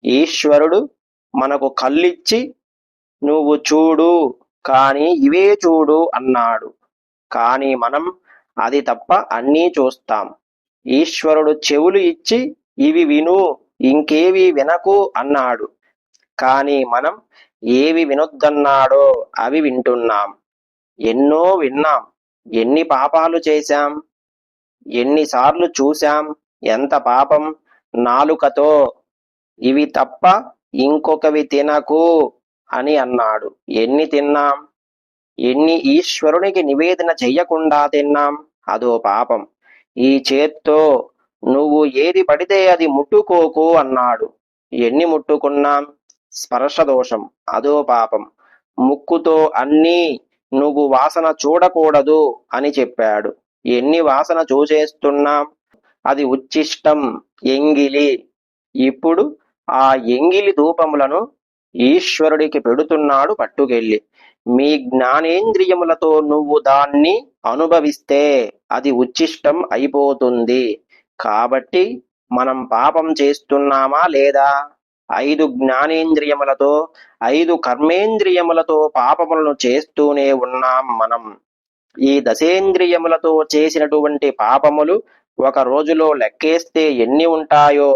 ఈశ్వరుడు మనకు కళ్ళిచ్చి నువ్వు చూడు కాని ఇవే చూడు అన్నాడు. కాని మనం అది తప్ప అన్నీ చూస్తాం. ఈశ్వరుడు చెవులు ఇచ్చి ఇవి విను ఇంకేవి వినకు అన్నాడు. కాని మనం ఏవి వినొద్దన్నాడో అవి వింటున్నాం. ఎన్నో విన్నాం, ఎన్ని పాపాలు చేశాం, ఎన్నిసార్లు చూశాం, ఎంత పాపం నాలుకతో. ఇవి తప్ప ఇంకొకవి తినకు అని అన్నాడు. ఎన్ని తిన్నాం, ఎన్ని ఈశ్వరునికి నివేదన చెయ్యకుండా తిన్నాం, అదో పాపం. ఈ చేత్తో నువ్వు ఏది పడితే అది ముట్టుకోకు అన్నాడు. ఎన్ని ముట్టుకున్నాం, స్పర్శ దోషం, అదో పాపం. ముక్కుతో అన్నీ నువ్వు వాసన చూడకూడదు అని చెప్పాడు. ఎన్ని వాసన చూసేస్తున్నాం, అది ఉచ్ఛిష్టం, ఎంగిలి. ఇప్పుడు ఆ ఎంగిలి ధూపములను ఈశ్వరుడికి పెడుతున్నాడు పట్టుకెళ్ళి. మీ జ్ఞానేంద్రియములతో నువ్వు దాన్ని అనుభవిస్తే అది ఉచ్ఛిష్టం అయిపోతుంది. కాబట్టి మనం పాపం చేస్తున్నామా లేదా? 5 జ్ఞానేంద్రియములతో 5 కర్మేంద్రియములతో పాపములను చేస్తూనే ఉన్నాం మనం. ఈ దశేంద్రియములతో చేసినటువంటి పాపములు ఒక రోజులో లెక్కేస్తే ఎన్ని ఉంటాయో.